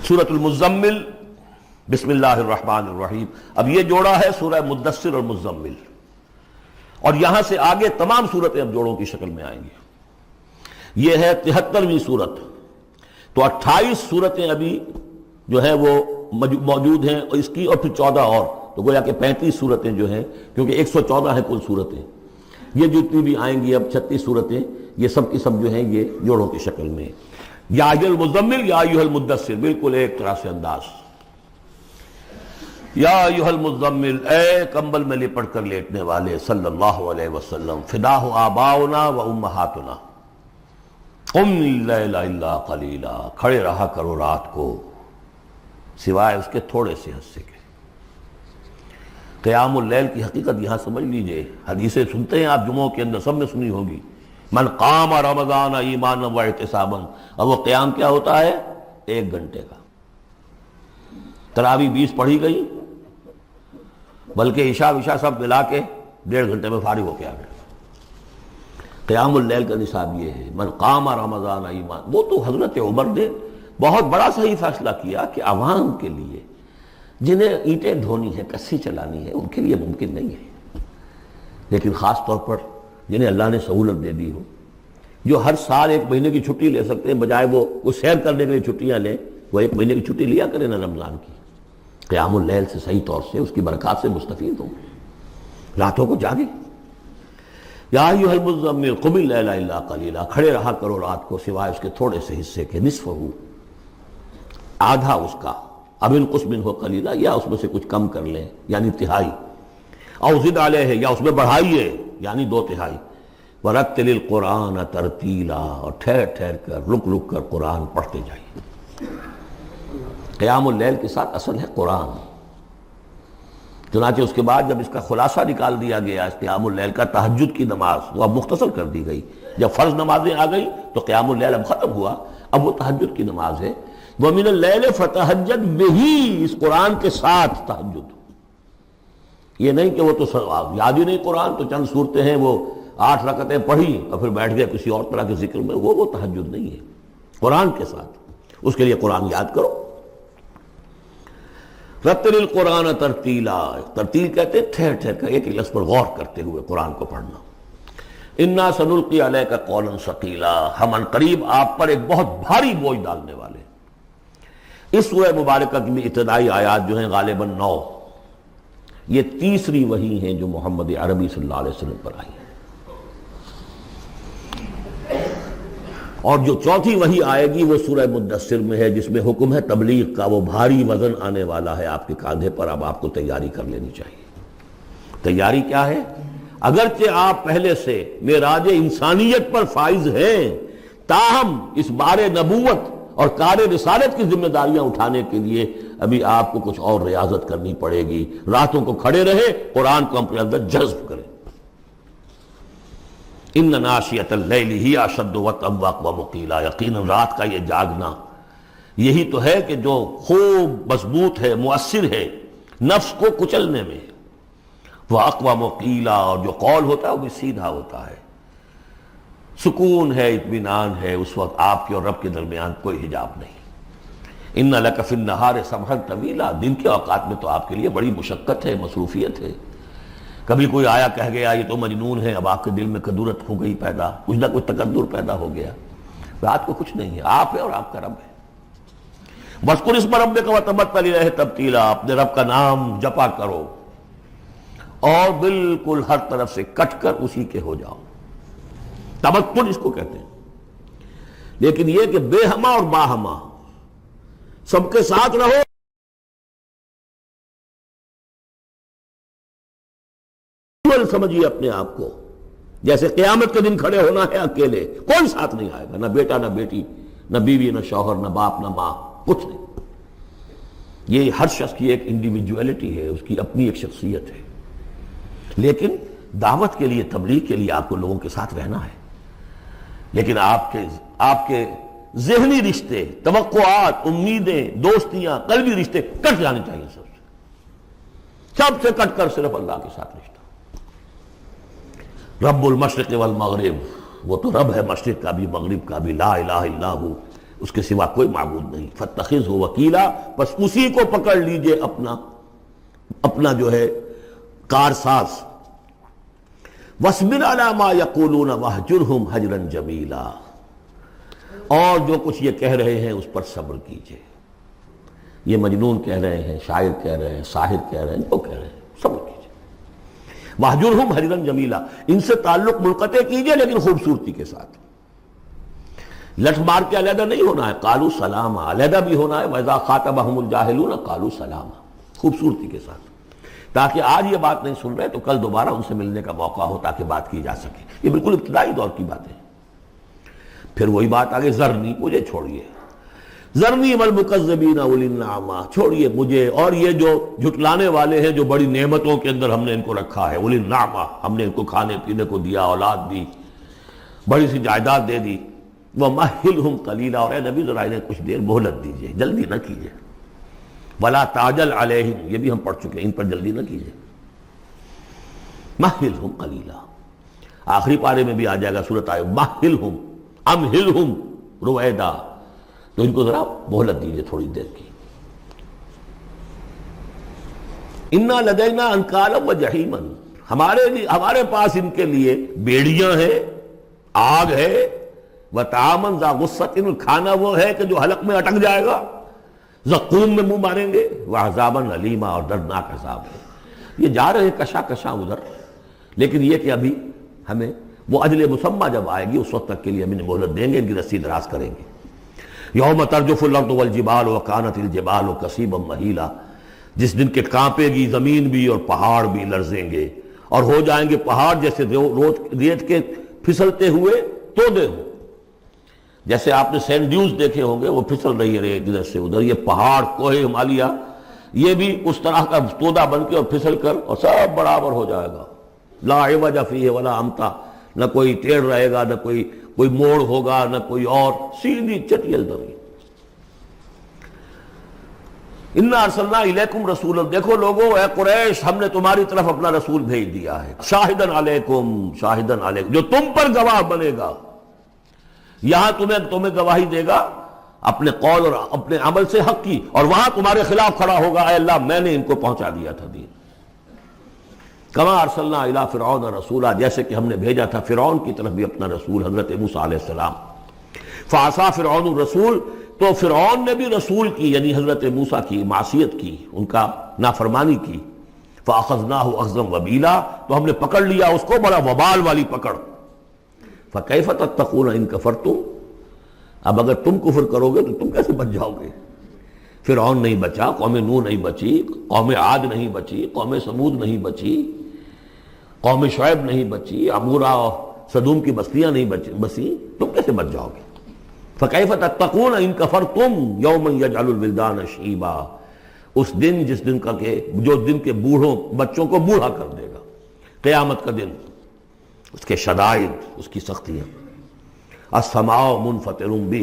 سورۃ المزمل، بسم اللہ الرحمن الرحیم۔ اب یہ جوڑا ہے سورہ مدثر اور مزمل، اور یہاں سے آگے تمام صورتیں اب جوڑوں کی شکل میں آئیں گی۔ یہ ہے 73ویں صورت، تو 28 صورتیں ابھی جو ہے وہ موجود ہیں، اور اس کی اور پھر 14 اور، تو گویا کہ 35 صورتیں جو ہیں، کیونکہ 114 ہیں کل صورتیں، یہ جتنی بھی آئیں گی اب 36 صورتیں، یہ سب کی سب جو ہیں یہ جوڑوں کی شکل میں۔ یا ایھا المزمل یا ایھا المدثر، بالکل ایک طرح سے انداز۔ یا ایھا المزمل، اے کمبل میں لپٹ کر لیٹنے والے، صلی اللہ علیہ وسلم، فداہ آباؤنا و امہاتنا، قم اللیل الا قلیلا، کھڑے رہا کرو رات کو سوائے اس کے تھوڑے سے حصے کے۔ قیام اللیل کی حقیقت یہاں سمجھ لیجئے، حدیثیں سنتے ہیں آپ جمعوں کے اندر، سب نے سنی ہوگی، من قام رمضان ایمانا و احتسابا، اور وہ قیام کیا ہوتا ہے؟ 1 گھنٹے کا۔ تراویح 20 پڑھی گئی، بلکہ عشاء وشاء سب ملا کے 1.5 گھنٹے میں فارغ ہو کے آ گئے۔ قیام اللیل کا نصاب یہ ہے، من قام رمضان ایمان۔ وہ تو حضرت عمر نے بہت بڑا صحیح فیصلہ کیا کہ عوام کے لیے جنہیں اینٹیں ڈھونی ہے، کسی چلانی ہے، ان کے لیے ممکن نہیں ہے، لیکن خاص طور پر جنہیں اللہ نے سہولت دے دی ہو، جو ہر سال 1 مہینے کی چھٹی لے سکتے ہیں، بجائے وہ کچھ سیر کرنے کے لیے چھٹیاں لیں، وہ 1 مہینے کی چھٹی لیا کریں نا رمضان کی، قیام اللیل سے صحیح طور سے اس کی برکات سے مستفید ہوں، راتوں کو جاگیں۔ یا ایھا المزمل قم اللیل الا قلیلا، کھڑے رہا کرو رات کو سوائے اس کے تھوڑے سے حصے کے، نصفہ، آدھا اس کا، اب انقص منہ قلیلا، یا اس میں سے کچھ کم کر لیں یعنی تہائی، او زد علیہ، یا اس میں بڑھائیے یعنی 2/3، ورتل القرآن ترتیلا، اور ٹھہر ٹھہر کر رک رک کر قرآن پڑھتے جائیے۔ قیام اللیل کے ساتھ اصل ہے قرآن، چنانچہ اس کے بعد جب اس کا خلاصہ نکال دیا گیا اس قیام اللیل کا، تہجد کی نماز وہ اب مختصر کر دی گئی، جب فرض نمازیں آ گئی تو قیام اللیل اب ختم ہوا، اب وہ تہجد کی نماز ہے۔ وَمِنَ اللَّيْلِ فَتَہجد بِهِ، اس قرآن کے ساتھ تہجد، یہ نہیں کہ وہ تو یاد ہی نہیں قرآن، تو چند صورتیں ہیں وہ 8 رکعتیں پڑھی اور پھر بیٹھ گئے کسی اور طرح کے ذکر میں، وہ تہجد نہیں ہے، قرآن کے ساتھ، اس کے لیے قرآن یاد کرو۔ رتل القرآن ترتیلا، ترتیل کہتے ہیں ٹھہر ٹھہر کر ایک لفظ پر غور کرتے ہوئے قرآن کو پڑھنا۔ انا سنلقی علیک قولا ثقیلا، ہم عنقریب آپ پر ایک بہت بھاری بوجھ ڈالنے والے۔ اس سورہ مبارکہ کی بھی ابتدائی آیات جو ہیں غالباً 9، یہ تیسری وحی ہیں جو محمد عربی صلی اللہ علیہ وسلم پر آئی ہیں، اور جو چوتھی وحی آئے گی وہ سورہ مدثر میں ہے، جس میں حکم ہے تبلیغ کا، وہ بھاری وزن آنے والا ہے آپ کے کاندھے پر، اب آپ کو تیاری کر لینی چاہیے۔ تیاری کیا ہے؟ اگرچہ آپ پہلے سے معراج انسانیت پر فائز ہیں، تاہم اس بار نبوت اور کار رسالت کی ذمہ داریاں اٹھانے کے لیے ابھی آپ کو کچھ اور ریاضت کرنی پڑے گی۔ راتوں کو کھڑے رہے، قرآن کو اپنے اندر جذب کریں۔ ان ناشیۃ اللیل ہی اشد وطئا واقوم قیلا، یقیناً رات کا یہ جاگنا یہی تو ہے کہ جو خوب مضبوط ہے، مؤثر ہے نفس کو کچلنے میں، وہ اقوام قیلا، اور جو قول ہوتا ہے وہ بھی سیدھا ہوتا ہے، سکون ہے، اطمینان ہے، اس وقت آپ کے اور رب کے درمیان کوئی حجاب نہیں۔ ان لک فی النہار سبحا طویلا، دن کے اوقات میں تو آپ کے لیے بڑی مشقت ہے، مصروفیت ہے۔ کبھی کوئی آیا کہہ گیا یہ تو مجنون ہے، اب آپ کے دل میں کدورت ہو گئی پیدا، کچھ نہ کچھ تکدر پیدا ہو گیا۔ رات کو کچھ نہیں ہے، آپ ہے اور آپ کا رب ہے۔ وَاذْكُرِ اسْمَ رَبِّكَ وَتَبَتَّلْ إِلَيْهِ تَبْتِيلًا، اپنے رب کا نام جپا کرو اور بالکل ہر طرف سے کٹ کر اسی کے ہو جاؤ۔ تبتل اس کو کہتے ہیں، لیکن یہ کہ بے ہما اور باہما سب کے ساتھ رہو، سمجھیے اپنے آپ کو جیسے قیامت کے دن کھڑے ہونا ہے اکیلے، کوئی ساتھ نہیں آئے گا، نہ بیٹا نہ بیٹی، نہ بیوی نہ شوہر، نہ باپ نہ ماں، کچھ نہیں۔ یہ ہر شخص کی ایک انڈیویجویلٹی ہے، اس کی اپنی ایک شخصیت ہے، لیکن دعوت کے لیے، تبلیغ کے لیے آپ کو لوگوں کے ساتھ رہنا ہے، لیکن آپ کے ذہنی رشتے، توقعات، امیدیں، دوستیاں، قلبی رشتے کٹ جانے چاہیے، سب سے کٹ کر صرف اللہ کے ساتھ رشتہ۔ رب المشرق والمغرب، وہ تو رب ہے مشرق کا بھی مغرب کا بھی، لا الہ الا ہو، اس کے سوا کوئی معبود نہیں. فاتخذہ وکیلا، بس اسی کو پکڑ لیجئے اپنا جو ہے کارساز. واصبر علی ما یقولون واہجرہم ہجرا جمیلا، اور جو کچھ یہ کہہ رہے ہیں اس پر صبر کیجئے. یہ مجنون کہہ رہے ہیں، شاعر کہہ رہے ہیں، ساحر کہہ رہے ہیں، جو کہہ رہے ہیں صبر کیجئے. واہجرہم ہجرا جمیلا، ان سے تعلق منقطع کیجئے لیکن خوبصورتی کے ساتھ. لٹ مار کے علیحدہ نہیں ہونا ہے، قالوا سلاما، علیحدہ بھی ہونا ہے. وَإِذَا خَاطَبَهُمُ الْجَاهِلُونَ قَالُوا سَلَامًا، خوبصورتی کے ساتھ، تاکہ آج یہ بات نہیں سن رہے تو کل دوبارہ ان سے ملنے کا موقع ہو تاکہ بات کی جا سکے. یہ بالکل ابتدائی دور کی باتیں. پھر وہی بات آگے، ذرنی، مجھے چھوڑیے، ذرنی والمکذبین اولی النعمہ، چھوڑیے مجھے اور یہ جو جھٹلانے والے ہیں جو بڑی نعمتوں کے اندر ہم نے ان کو رکھا ہے. اولی النعمہ، ہم نے ان کو کھانے پینے کو دیا، اولاد دی، بڑی سی جائیداد دے دی. وَمَهِّلْهُمْ قَلِيلًا، اور اے نبی ذرا انہیں کچھ دیر مہلت دیجیے، جلدی نہ کیجیے. وَلَا تَعْجَلْ عَلَيْهِمْ، یہ بھی ہم پڑھ چکے ہیں، ان پر جلدی نہ کیجیے. مَهِّلْهُمْ قَلِيلًا، آخری پارے میں بھی آ جائے گا سورۃ آئے مَهِّلْهُمْ أَمْهِلْهُمْ رُوَيْدًا، تو ان کو ذرا مہلت دیجیے تھوڑی دیر کی. اِنَّا لَدَيْنَا أَنْكَالًا وَجَحِيمًا، ہمارے پاس ان کے لیے بیڑیاں ہیں، آگ ہے. وَطَعَامًا ذَا غُصَّةٍ، کھانا وہ ہے کہ جو حلق میں اٹک جائے گا، زقوم میں منہ ماریں گے. وَعَذَابًا أَلِيمًا، اور دردناک عذاب ہے. یہ جا رہے ہیں کشا کشا ادھر، لیکن یہ کہ ابھی ہمیں وہ اجل مسمہ جب آئے گی اس وقت تک کے لیے ہم انہیں مہلت دیں گے، ان کی رسی دراز کریں گے. یوم ترجف الارض والجبال وکانت الجبال کثیبا مہیلا، جس دن کے کانپے گی زمین بھی اور پہاڑ بھی لرزیں گے، اور ہو جائیں گے پہاڑ جیسے ریت کے پھسلتے ہوئے تودے ہوں. جیسے آپ نے سینڈ ڈیوز دیکھے ہوں گے، وہ پھسل رہی ہے ریت ادھر سے ادھر. یہ پہاڑ کوہ ہمالیہ یہ بھی اس طرح کا تودا بن کے اور پھسل کر اور سب برابر ہو جائے گا. لا عوج فیہ ولا امتا، نہ کوئی ٹیڑھ رہے گا، نہ کوئی موڑ ہوگا، نہ کوئی اور، سیدھی چٹیل زمین. انا ارسلنا الیکم رسولا، دیکھو لوگو اے قریش، ہم نے تمہاری طرف اپنا رسول بھیج دیا ہے. شاہدن علیکم، شاہدن علیکم، جو تم پر گواہ بنے گا. یہاں تمہیں گواہی دے گا اپنے قول اور اپنے عمل سے حق کی، اور وہاں تمہارے خلاف کھڑا ہوگا، اے اللہ میں نے ان کو پہنچا دیا تھا دین. کما ارسلنا الی فرعون رسولا، جیسے کہ ہم نے بھیجا تھا فرعون کی طرف بھی اپنا رسول حضرت موسیٰ علیہ السلام. فعصا فرعون الرسول، تو فرعون نے بھی رسول کی یعنی حضرت موسیٰ کی معصیت کی، ان کا نافرمانی کی. فاخذناہ اخذا وبیلا، تو ہم نے پکڑ لیا اس کو بڑا وبال والی پکڑ. فکیف تتقون ان کفرتم، اب اگر تم کفر کرو گے تو تم کیسے بچ جاؤ گے؟ فرعون نہیں بچا، قوم نوح نہیں بچی، قوم عاد نہیں بچی، قوم سمود نہیں بچی، قوم شعیب نہیں بچی، عمورہ اور صدوم کی بستیاں نہیں بسی، تم کیسے بچ جاؤ گے؟ فکیف تتقون ان کفرتم یوما یجعل الولدان شیبا، اس دن جس دن کا کہ جو دن کے بوڑھوں بچوں کو بوڑھا کر دے گا، قیامت کا دن، اس کے شدائد، اس کی سختیاں. السماء منفطر بہ،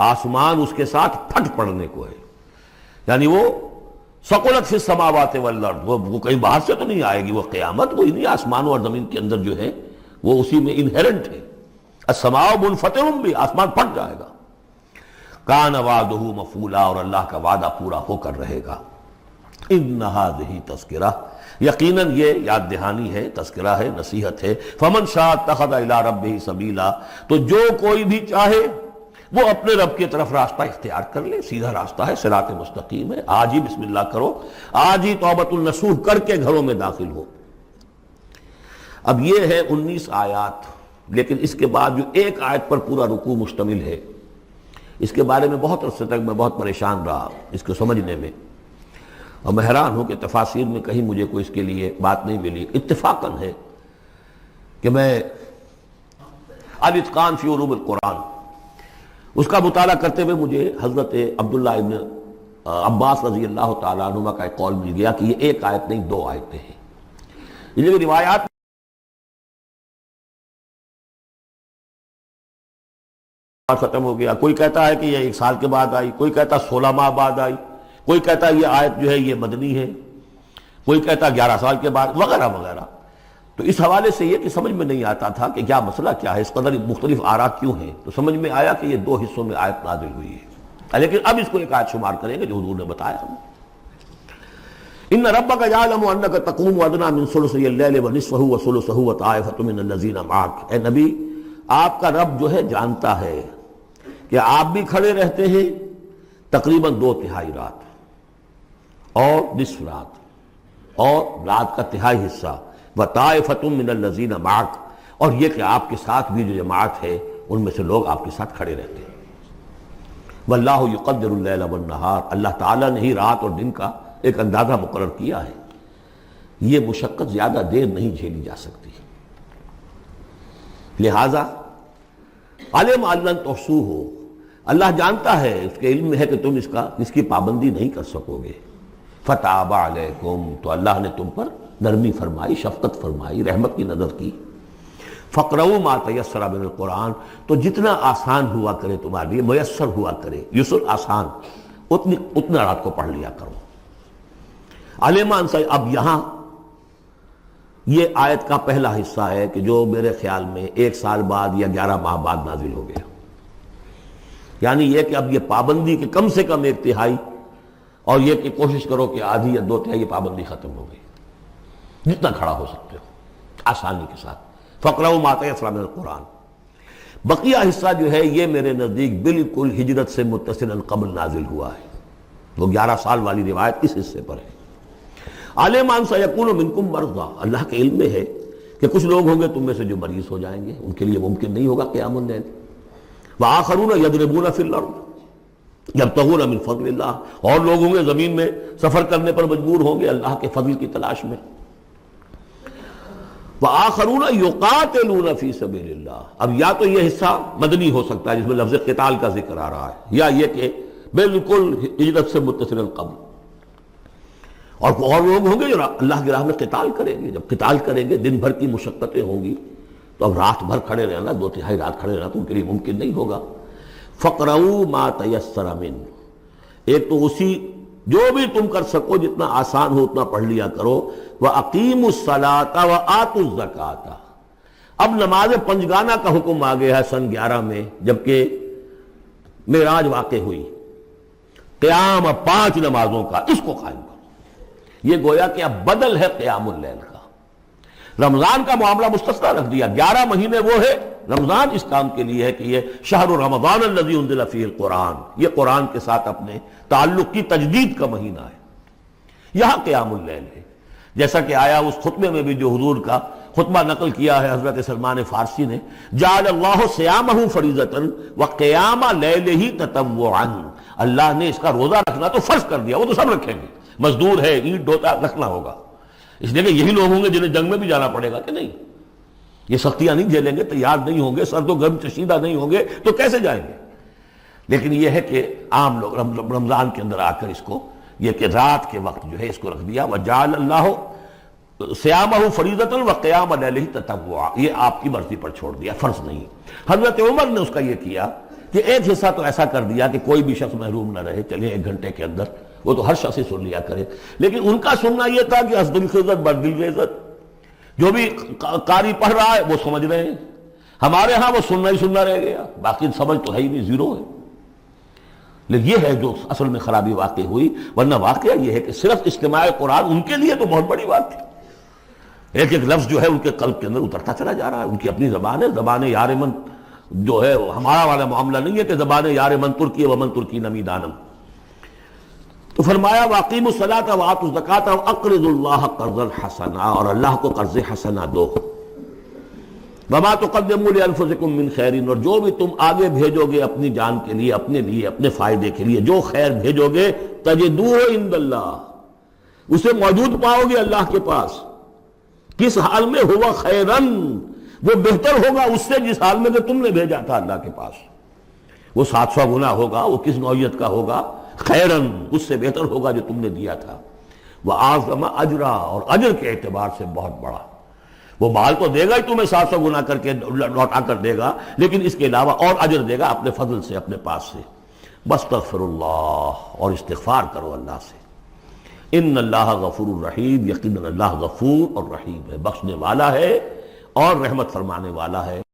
آسمان اس کے ساتھ پھٹ پڑنے کو ہے، یعنی وہ ثقلت فی السماوات والارض، وہ کہیں باہر سے تو نہیں آئے گی، وہ قیامت وہ انہی آسمانوں اور زمین کے اندر جو ہے وہ اسی میں انہیرنٹ ہے. السماء منفطر بہ، آسمان پھٹ جائے گا. کان وعدہ مفعولا، اور اللہ کا وعدہ پورا ہو کر رہے گا. ان ھذہ تذکرہ، یقیناً یہ یاد دہانی ہے، تذکرہ ہے، نصیحت ہے. فمن شاء اتخذ الی ربہ سبیلا، تو جو کوئی بھی چاہے وہ اپنے رب کی طرف راستہ اختیار کر لے، سیدھا راستہ ہے، صراط مستقیم ہے. آج ہی بسم اللہ کرو، آج ہی توبۃ النصوح کر کے گھروں میں داخل ہو. اب یہ ہے 19 آیات، لیکن اس کے بعد جو ایک آیت پر پورا رکوع مشتمل ہے، اس کے بارے میں بہت عرصے تک میں بہت پریشان رہا اس کو سمجھنے میں، اور میں حیران ہوں کہ تفاسیر میں کہیں مجھے کوئی اس کے لیے بات نہیں ملی. اتفاقاً ہے کہ میں الاتقان فی علوم القرآن اس کا مطالعہ کرتے ہوئے مجھے حضرت عبداللہ ابن عباس رضی اللہ تعالیٰ عنہما کا ایک قول مل گیا کہ یہ ایک آیت نہیں 2 آیتیں ہیں. یہ جو روایات ختم ہو گیا، کوئی کہتا ہے کہ یہ 1 سال کے بعد آئی، کوئی کہتا 16 ماہ بعد آئی، کوئی کہتا یہ آیت جو ہے یہ مدنی ہے، کوئی کہتا 11 سال کے بعد، وغیرہ وغیرہ. تو اس حوالے سے یہ کہ سمجھ میں نہیں آتا تھا کہ کیا مسئلہ کیا ہے، اس قدر مختلف آراء کیوں ہیں، تو سمجھ میں آیا کہ یہ دو حصوں میں آیت نازل ہوئی ہے، لیکن اب اس کو ایک آیت شمار کریں گے جو حضور نے بتایا ہمیں۔ ان ربک یعلم انک تقوم ادنی من ثلثی اللیل ونصفہ وثلثہ وطائفۃ من الذین معک، اے نبی آپ کا رب جو ہے جانتا ہے کہ آپ بھی کھڑے رہتے ہیں تقریباً 2/3 رات اور نصف رات اور رات کا تہائی حصہ، وطائفۃ من الذین معک، اور یہ کہ آپ کے ساتھ بھی جو جماعت ہے ان میں سے لوگ آپ کے ساتھ کھڑے رہتے ہیں۔ واللہ یقدر اللیل والنہار، اللہ تعالیٰ نے ہی رات اور دن کا ایک اندازہ مقرر کیا ہے، یہ مشقت زیادہ دیر نہیں جھیلی جا سکتی، لہذا علم ان لن تحصوہ، اللہ جانتا ہے، اس کے علم میں ہے کہ تم اس کی پابندی نہیں کر سکو گے۔ فتاب علیکم، تو اللہ نے تم پر نرمی فرمائی، شفقت فرمائی، رحمت کی نظر کی۔ فقرؤوا ما تیسر من القرآن، تو جتنا آسان ہوا کرے تمہارے لیے، میسر ہوا کرے، یسر آسان، اتنا رات کو پڑھ لیا کرو۔ علمان سے اب یہاں یہ آیت کا پہلا حصہ ہے کہ جو میرے خیال میں 1 سال بعد یا 11 ماہ بعد نازل ہو گیا، یعنی یہ کہ اب یہ پابندی کہ کم سے کم 1/3، اور یہ کہ کوشش کرو کہ آدھی یا 2/3 یہ پابندی ختم ہو گئی، جتنا کھڑا ہو سکتے ہو آسانی کے ساتھ۔ فقرؤوا ما تیسر من القرآن، بقیہ حصہ جو ہے یہ میرے نزدیک بالکل ہجرت سے متصلا قبل نازل ہوا ہے، وہ 11 سال والی روایت اس حصے پر ہے۔ علم ان سیکون منکم مرضی، اللہ کے علم میں ہے کہ کچھ لوگ ہوں گے تم میں سے جو مریض ہو جائیں گے، ان کے لیے ممکن نہیں ہوگا قیام اللیل۔ وآخرون یضربون فی الارض یبتغون من فضل اللہ، اور لوگ ہوں گے زمین میں سفر کرنے پر مجبور ہوں گے اللہ کے فضل کی تلاش میں۔ وآخرون یقاتلون فی سبیل اللہ، اب یا تو یہ حصہ مدنی ہو سکتا ہے جس میں لفظ قتال کا ذکر آ رہا ہے، یا یہ کہ بالکل ہجرت سے متصل قبل، اور لوگ ہوں گے جو اللہ کی راہ میں قتال کریں گے۔ جب قتال کریں گے دن بھر کی مشقتیں ہوں گی، تو اب رات بھر کھڑے رہنا، 2/3 رات کھڑے رہنا تو ان کے لیے ممکن نہیں ہوگا۔ فقرؤوا ما تیسر من، ایک تو اسی جو بھی تم کر سکو، جتنا آسان ہو اتنا پڑھ لیا کرو۔ وَأَقِیمُوا الصَّلَاةَ وَآتُوا الزَّکَاةَ، اب نماز پنجگانہ کا حکم آ گیا ہے سن 11 میں، جبکہ معراج واقع ہوئی، قیام 5 نمازوں کا، اس کو قائم کرو۔ یہ گویا کہ اب بدل ہے قیام اللیل کا، رمضان کا معاملہ مستثنیٰ رکھ دیا، 11 مہینے وہ ہے، رمضان اس کام کے لیے ہے کہ یہ شہر رمضان الذی انزل فیہ القرآن، یہ قرآن کے ساتھ اپنے تعلق کی تجدید کا مہینہ ہے، یہاں قیام اللیل ہے۔ جیسا کہ آیا اس خطبے میں بھی جو حضور کا خطبہ نقل کیا ہے حضرت سلمان فارسی نے، جعل اللہ صیامہ فریضۃ وقیام لیلہ تطوعا، اللہ نے اس کا روزہ رکھنا تو فرض کر دیا، وہ تو سب رکھیں گے، مزدور ہے، اینٹ ڈھوتا رکھنا ہوگا، اس لیے کہ یہی لوگ ہوں گے جنہیں جنگ میں بھی جانا پڑے گا کہ نہیں، یہ سختیاں نہیں جھیلیں گے، تیار نہیں ہوں گے، سرد و گرم چشیدہ نہیں ہوں گے تو کیسے جائیں گے۔ لیکن یہ ہے کہ عام لوگ رمضان کے اندر آ کر اس کو یہ کہ رات کے وقت جو ہے اس کو رکھ دیا، وجعل اللہ صیامہ فریضۃ وقیام لیلہ تطوعا، یہ آپ کی مرضی پر چھوڑ دیا، فرض نہیں۔ حضرت عمر نے اس کا یہ کیا کہ ایک حصہ تو ایسا کر دیا کہ کوئی بھی شخص محروم نہ رہے، چلیں 1 گھنٹے کے اندر وہ تو ہر شخص ہی سن لیا کرے، لیکن ان کا سننا یہ تھا کہ حسب الخزت بردل عزت، جو بھی قاری پڑھ رہا ہے وہ سمجھ رہے ہیں، ہمارے ہاں وہ سننا ہی سننا رہ گیا، باقی سمجھ تو ہے ہی نہیں، زیرو ہے۔ لیکن یہ ہے جو اصل میں خرابی واقع ہوئی، ورنہ واقعہ یہ ہے کہ صرف استماع قرآن ان کے لیے تو بہت بڑی بات تھی، ایک ایک لفظ جو ہے ان کے قلب کے اندر اترتا چلا جا رہا ہے، ان کی اپنی زبان ہے، زبان یار من جو ہے ہمارا والا معاملہ نہیں ہے کہ زبان یار من ترکی ومن ترکی نمی دانم۔ تو فرمایا واقیموا الصلاۃ وآتوا الزکاۃ واقرضوا اللہ قرضا حسنا، اور اللہ کو قرض حسنا دو۔ وما تقدموا لانفسکم من خیر، اور جو بھی تم آگے بھیجو گے اپنی جان کے لیے، اپنے فائدے کے لیے، جو خیر بھیجو گے تجدوہ عند اللہ، اسے موجود پاؤ گے اللہ کے پاس، کس حال میں؟ ہوا خیرن، وہ بہتر ہوگا اس سے جس حال میں کہ تم نے بھیجا تھا اللہ کے پاس، وہ 700 گنا ہوگا، وہ کس نوعیت کا ہوگا؟ خیرن، اس سے بہتر ہوگا جو تم نے دیا تھا۔ وَأَعْظَمَ أَجْرًا، اور اجر کے اعتبار سے بہت بڑا، وہ مال تو دے گا ہی تمہیں 700 گنا کر کے لوٹا کر دے گا، لیکن اس کے علاوہ اور اجر دے گا اپنے فضل سے، اپنے پاس سے۔ بستغفر اللہ، اور استغفار کرو اللہ سے، ان اللہ غفور الرحیم، یقیناً اللہ غفور اور رحیم ہے، بخشنے والا ہے اور رحمت فرمانے والا ہے۔